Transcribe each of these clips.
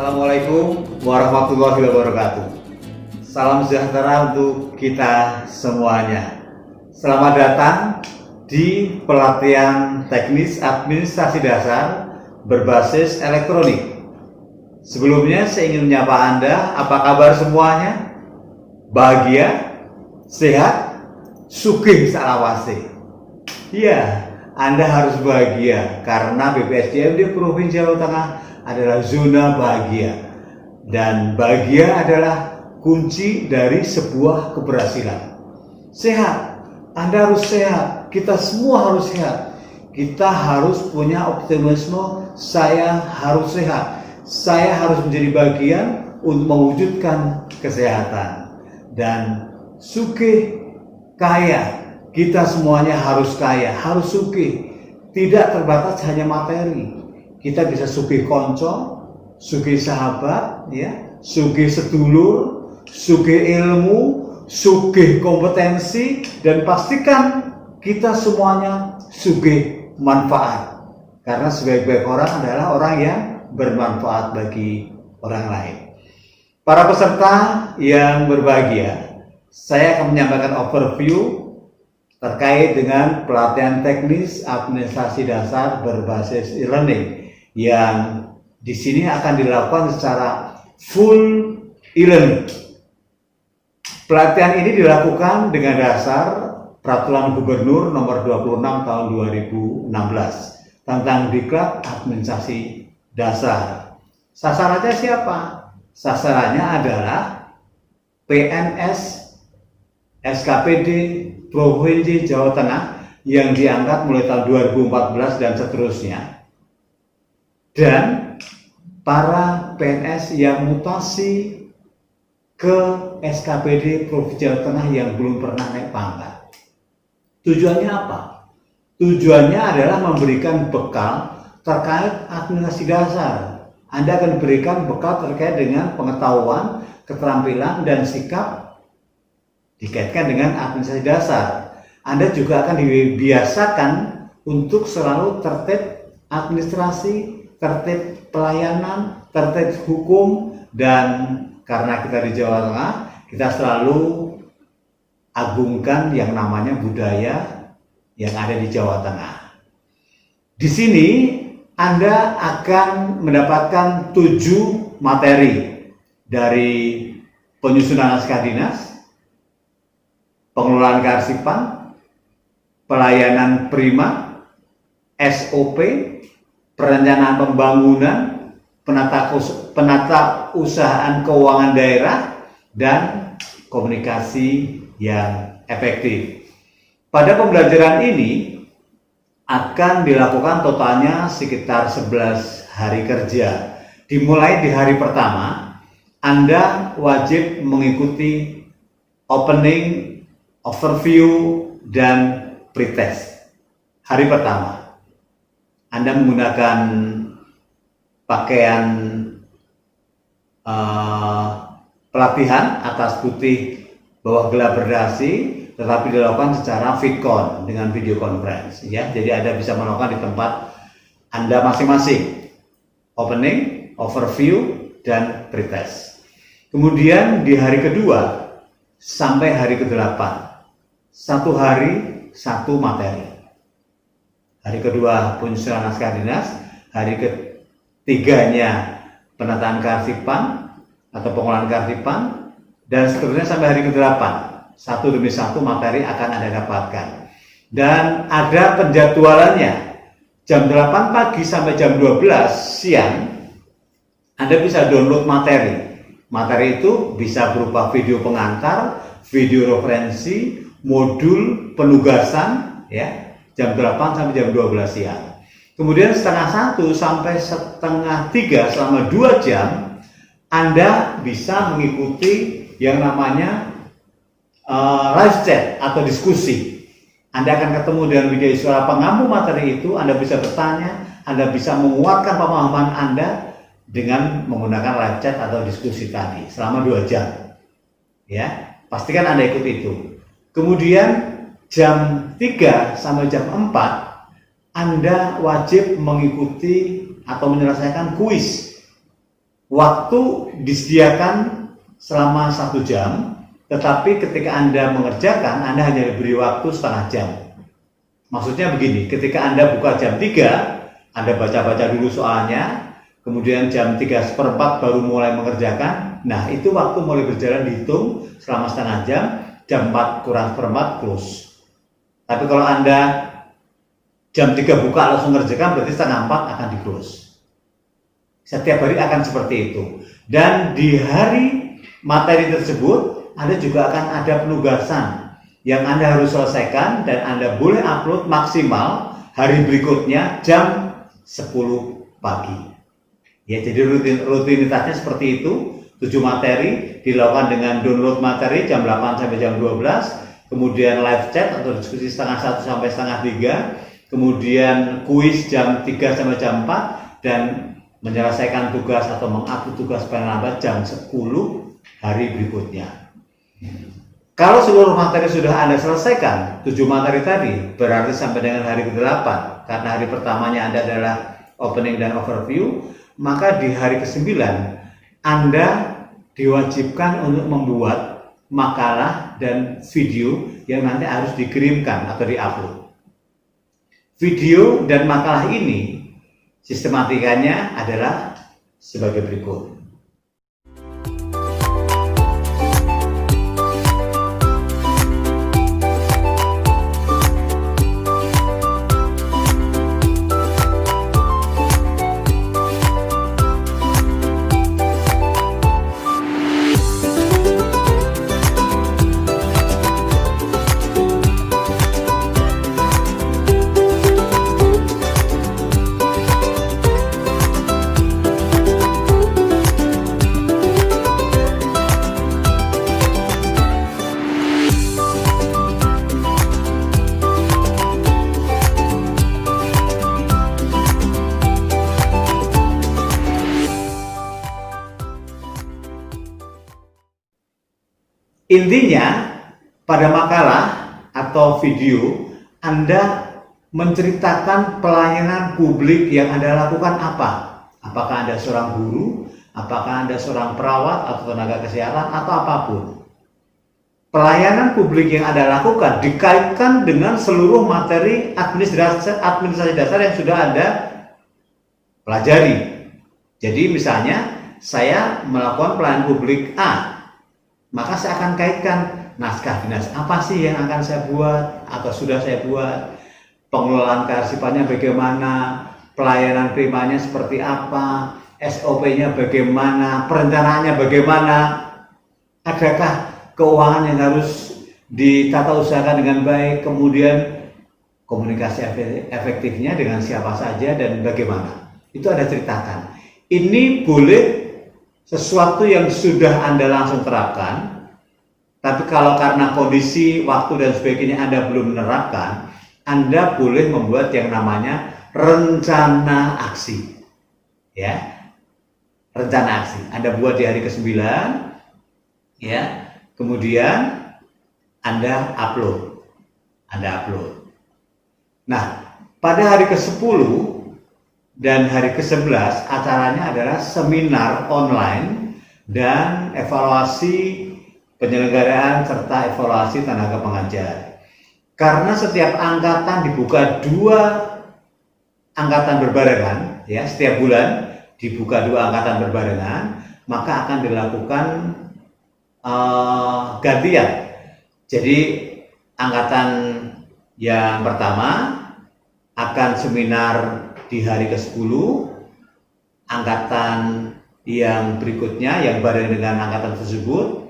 Assalamualaikum warahmatullahi wabarakatuh. Salam sejahtera untuk kita semuanya. Selamat datang di pelatihan teknis administrasi dasar berbasis elektronik. Sebelumnya saya ingin menyapa Anda, apa kabar semuanya? Bahagia? Sehat? Sugih salawase. Iya, Anda harus bahagia karena BPSDM di Provinsi Jawa Tengah adalah zona bahagia, dan bahagia adalah kunci dari sebuah keberhasilan. Sehat, Anda harus sehat, kita semua harus sehat. Kita harus punya optimisme, saya harus sehat, saya harus menjadi bagian untuk mewujudkan kesehatan. Dan sugih, kaya, kita semuanya harus kaya, harus sugih, tidak terbatas hanya materi. Kita bisa sugih konco, sugih sahabat, ya, sugih sedulur, sugih ilmu, sugih kompetensi, dan pastikan kita semuanya sugih manfaat. Karena sebaik-baik orang adalah orang yang bermanfaat bagi orang lain. Para peserta yang berbahagia, saya akan menyampaikan overview terkait dengan pelatihan teknis administrasi dasar berbasis e-learning yang di sini akan dilakukan secara full e-learning. Pelatihan ini dilakukan dengan dasar Peraturan Gubernur Nomor 26 Tahun 2016 tentang Diklat Administrasi Dasar. Sasarannya siapa? Sasarannya adalah PNS SKPD Provinsi Jawa Tengah yang diangkat mulai tahun 2014 dan seterusnya, dan para PNS yang mutasi ke SKPD Provinsi Jawa Tengah yang belum pernah naik pangkat. Tujuannya apa? Tujuannya adalah memberikan bekal terkait administrasi dasar. Anda akan diberikan bekal terkait dengan pengetahuan, keterampilan, dan sikap dikaitkan dengan administrasi dasar. Anda juga akan dibiasakan untuk selalu tertib administrasi, tertib pelayanan, tertib hukum, dan karena kita di Jawa Tengah, kita selalu agungkan yang namanya budaya yang ada di Jawa Tengah. Di sini Anda akan mendapatkan 7 materi dari penyusunan naskah dinas, pengelolaan kearsipan, pelayanan prima, SOP, perencanaan pembangunan, penata usahaan keuangan daerah, dan komunikasi yang efektif. Pada pembelajaran ini akan dilakukan totalnya sekitar 11 hari kerja. Dimulai di hari pertama, Anda wajib mengikuti opening, overview, dan pretest. Hari pertama, Anda menggunakan pakaian pelatihan atas putih bawah gelap berdasi, tetapi dilakukan secara vidcon dengan video conference, ya. Jadi Anda bisa melakukan di tempat Anda masing-masing. Opening, overview, dan pretest. Kemudian di hari kedua sampai hari ke-8, 1 hari 1 materi. Hari kedua penyusunan naskah dinas, hari ketiganya penataan kearsipan atau pengelolaan kearsipan, dan seterusnya sampai hari ke-8. 1 demi 1 materi akan Anda dapatkan. Dan ada penjadwalannya. Jam 8 pagi sampai jam 12 siang Anda bisa download materi. Materi itu bisa berupa video pengantar, video referensi, modul penugasan, ya, jam 8 sampai jam 12 siang. Kemudian setengah 1 sampai setengah 3 selama 2 jam Anda bisa mengikuti yang namanya live chat atau diskusi. Anda akan ketemu dengan media suara pengampu materi itu, Anda bisa bertanya, Anda bisa menguatkan pemahaman Anda dengan menggunakan live chat atau diskusi tadi selama 2 jam. Ya, pastikan Anda ikut itu. Kemudian jam 3 sampai jam 4 Anda wajib mengikuti atau menyelesaikan kuis waktu disediakan selama 1 jam, tetapi ketika Anda mengerjakan, Anda hanya diberi waktu setengah jam. Maksudnya begini, ketika Anda buka jam 3, Anda baca-baca dulu soalnya, kemudian jam 3:15 baru mulai mengerjakan, nah itu waktu mulai berjalan dihitung selama setengah jam, jam 4 kurang seperempat close. Tapi kalau Anda jam 3 buka langsung mengerjakan, berarti setengah 4 akan di close. Setiap hari akan seperti itu. Dan di hari materi tersebut, Anda juga akan ada penugasan yang Anda harus selesaikan dan Anda boleh upload maksimal hari berikutnya jam 10 pagi. Ya, jadi rutinitasnya seperti itu. 7 materi dilakukan dengan download materi jam 8 sampai jam 12, kemudian live chat atau diskusi setengah 1 sampai setengah 3, kemudian kuis jam 3 sampai jam 4, dan menyelesaikan tugas atau mengupload tugas penambat jam 10 hari berikutnya. Kalau seluruh materi sudah Anda selesaikan, 7 materi tadi, berarti sampai dengan hari ke-8, karena hari pertamanya Anda adalah opening dan overview, maka di hari ke-9 Anda diwajibkan untuk membuat makalah dan video yang nanti harus dikirimkan atau diupload. Video dan makalah ini sistematikanya adalah sebagai berikut. Intinya, pada makalah atau video, Anda menceritakan pelayanan publik yang Anda lakukan apa? Apakah Anda seorang guru, apakah Anda seorang perawat atau tenaga kesehatan, atau apapun. Pelayanan publik yang Anda lakukan dikaitkan dengan seluruh materi administrasi dasar yang sudah Anda pelajari. Jadi misalnya, saya melakukan pelayanan publik A, maka saya akan kaitkan naskah dinas apa sih yang akan saya buat atau sudah saya buat, pengelolaan kearsipannya bagaimana, pelayanan primanya seperti apa, SOP-nya bagaimana, perencanaannya bagaimana, adakah keuangan yang harus ditata usahakan dengan baik, kemudian komunikasi efektifnya dengan siapa saja dan bagaimana. Itu Anda ceritakan. Ini boleh sesuatu yang sudah Anda langsung terapkan, tapi kalau karena kondisi, waktu dan sebagainya Anda belum menerapkan, Anda boleh membuat yang namanya rencana aksi. Ya, rencana aksi. Anda buat di hari ke-9, ya, kemudian Anda upload. Nah, pada hari ke-10 dan hari ke-11 acaranya adalah seminar online dan evaluasi penyelenggaraan serta evaluasi tenaga pengajar. Karena setiap angkatan dibuka 2 angkatan berbarengan, ya, setiap bulan dibuka 2 angkatan berbarengan, maka akan dilakukan gantian. Jadi angkatan yang pertama akan seminar di hari ke-10, angkatan yang berikutnya yang bareng dengan angkatan tersebut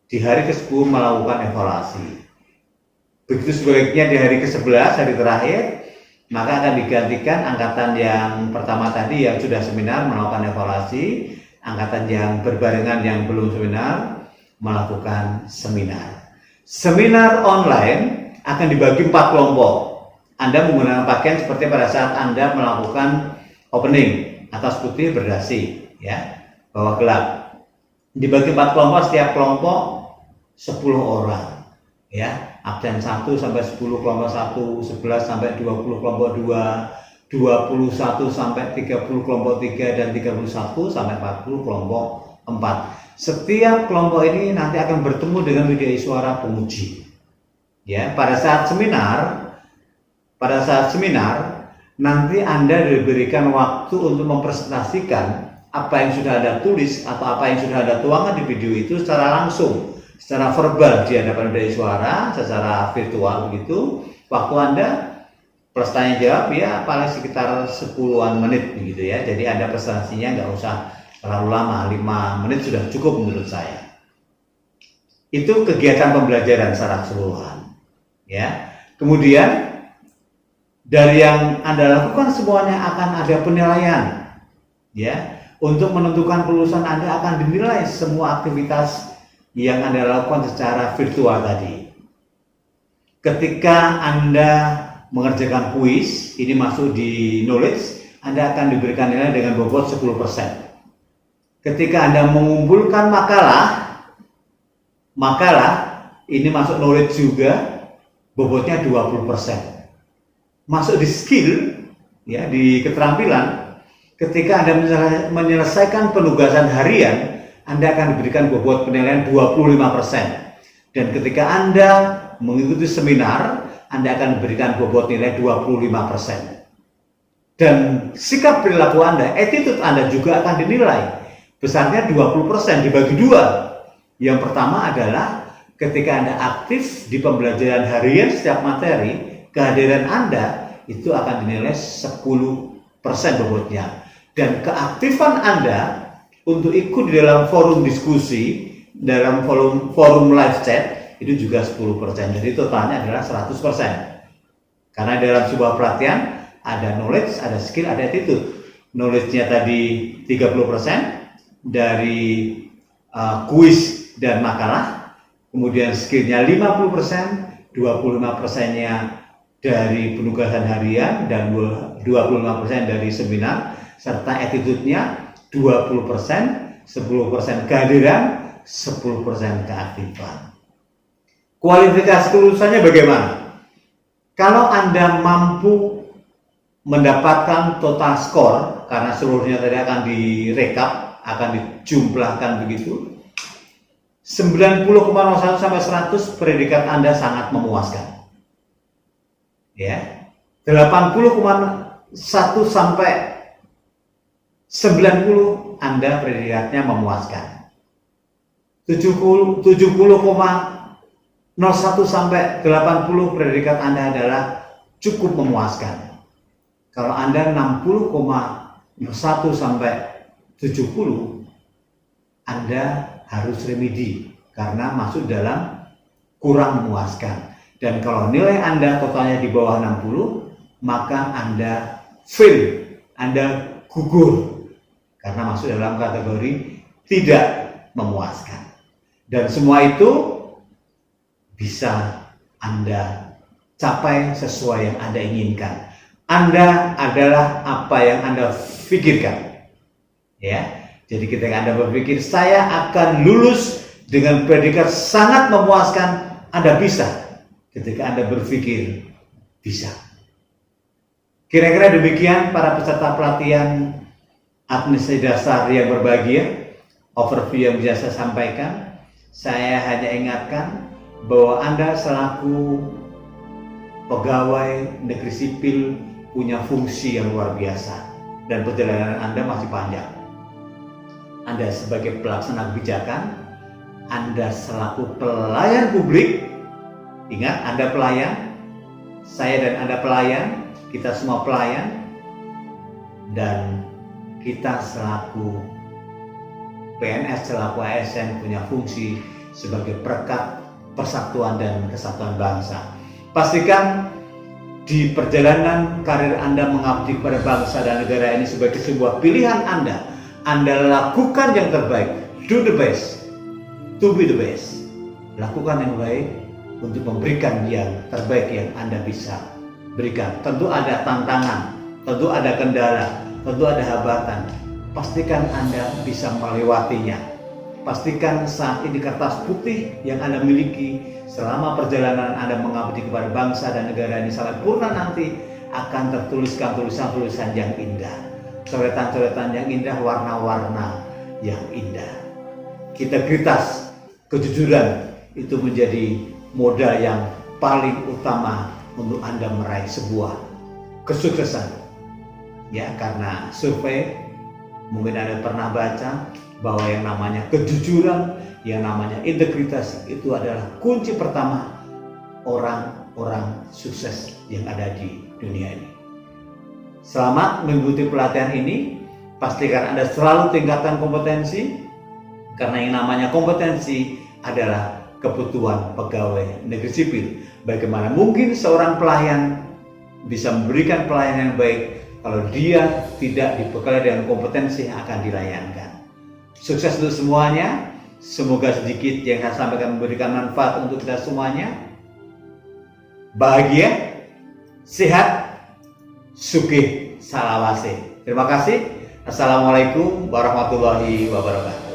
di hari ke-10 melakukan evaluasi. Begitu sebaliknya di hari ke-11, hari terakhir, maka akan digantikan angkatan yang pertama tadi yang sudah seminar melakukan evaluasi, angkatan yang berbarengan yang belum seminar melakukan seminar. Seminar online akan dibagi 4 kelompok. Anda menggunakan pakaian seperti pada saat Anda melakukan opening, atas putih berdasi, ya, bawah gelap. Dibagi 4 kelompok, setiap kelompok 10 orang, ya, absen 1 sampai 10 kelompok 1, 11 sampai 20 kelompok 2, 21 sampai 30 kelompok 3 dan 31 sampai 40 kelompok 4. Setiap kelompok ini nanti akan bertemu dengan widya suara penguji. Ya, pada saat seminar nanti Anda diberikan waktu untuk mempresentasikan apa yang sudah Anda tulis atau apa yang sudah Anda tuangkan di video itu secara langsung, secara verbal di hadapan widya suara, secara virtual begitu. Waktu Anda plus tanya jawab ya paling sekitar 10-an menit begitu ya. Jadi Anda presentasinya nggak usah terlalu lama, 5 menit sudah cukup menurut saya. Itu kegiatan pembelajaran secara keseluruhan. Ya. Kemudian dari yang Anda lakukan semuanya akan ada penilaian. Ya. Untuk menentukan kelulusan Anda akan dinilai semua aktivitas yang Anda lakukan secara virtual tadi. Ketika Anda mengerjakan kuis, ini masuk di knowledge, Anda akan diberikan nilai dengan bobot 10%. Ketika Anda mengumpulkan makalah ini masuk knowledge juga, bobotnya 20%. Masuk di skill, ya di keterampilan, ketika Anda menyelesaikan penugasan harian, Anda akan diberikan bobot penilaian 25%. Dan ketika Anda mengikuti seminar, Anda akan diberikan bobot nilai 25%. Dan sikap perilaku Anda, attitude Anda juga akan dinilai. Besarnya 20% dibagi 2. Yang pertama adalah ketika Anda aktif di pembelajaran harian setiap materi, kehadiran Anda itu akan dinilai 10% bobotnya. Dan keaktifan Anda untuk ikut di dalam forum diskusi, dalam forum live chat, itu juga 10%. Jadi totalnya adalah 100%. Karena dalam sebuah pelatihan ada knowledge, ada skill, ada attitude. Knowledge-nya tadi 30% dari kuis dan makalah, kemudian skill-nya 50%, 25%-nya dari penugasan harian dan 25% dari seminar, serta attitude-nya 20%, 10% kehadiran, 10% keaktifan. Kualifikasi kelulusannya bagaimana? Kalau Anda mampu mendapatkan total skor, karena seluruhnya tadi akan direkap, akan dijumlahkan begitu, 90,01 sampai 100 predikat Anda sangat memuaskan. Ya. 80,1 sampai 90 Anda predikatnya memuaskan. 70,01 sampai 80 predikat Anda adalah cukup memuaskan. Kalau Anda 60,01 sampai 70, Anda harus remedi karena masuk dalam kurang memuaskan. Dan kalau nilai Anda totalnya di bawah 60, maka Anda fail, Anda gugur karena masuk dalam kategori tidak memuaskan. Dan semua itu bisa Anda capai sesuai yang Anda inginkan. Anda adalah apa yang Anda pikirkan. Ya. Jadi ketika Anda berpikir saya akan lulus dengan predikat sangat memuaskan, Anda bisa. Ketika Anda berpikir bisa. Kira-kira demikian para peserta pelatihan administrasi dasar yang berbahagia, overview yang bisa saya sampaikan. Saya hanya ingatkan bahwa Anda selaku pegawai negeri sipil punya fungsi yang luar biasa dan perjalanan Anda masih panjang. Anda sebagai pelaksana kebijakan, Anda selaku pelayan publik, ingat Anda pelayan, saya dan Anda pelayan, kita semua pelayan, dan kita selaku PNS, selaku ASN punya fungsi sebagai perekat persatuan dan kesatuan bangsa. Pastikan di perjalanan karir Anda mengabdi kepada bangsa dan negara ini sebagai sebuah pilihan Anda lakukan yang terbaik, do the best, to be the best. Lakukan yang baik untuk memberikan yang terbaik yang Anda bisa berikan. Tentu ada tantangan, tentu ada kendala, tentu ada hambatan. Pastikan Anda bisa melewatinya. Pastikan saat ini kertas putih yang Anda miliki selama perjalanan Anda mengabdi kepada bangsa dan negara ini sampai purna nanti, akan tertuliskan tulisan-tulisan yang indah, coretan-coretan yang indah, warna-warna yang indah. Integritas, kejujuran itu menjadi modal yang paling utama untuk Anda meraih sebuah kesuksesan. Ya, karena survei mungkin Anda pernah baca bahwa yang namanya kejujuran, yang namanya integritas itu adalah kunci pertama orang-orang sukses yang ada di dunia ini. Selamat mengikuti pelatihan ini. Pastikan Anda selalu tingkatkan kompetensi, karena yang namanya kompetensi adalah kebutuhan pegawai negeri sipil. Bagaimana mungkin seorang pelayan bisa memberikan pelayanan yang baik kalau dia tidak dibekali dengan kompetensi yang akan dilayankan. Sukses untuk semuanya. Semoga sedikit yang saya sampaikan memberikan manfaat untuk kita semuanya. Bahagia, sehat, sugih, salawase. Terima kasih. Assalamualaikum warahmatullahi wabarakatuh.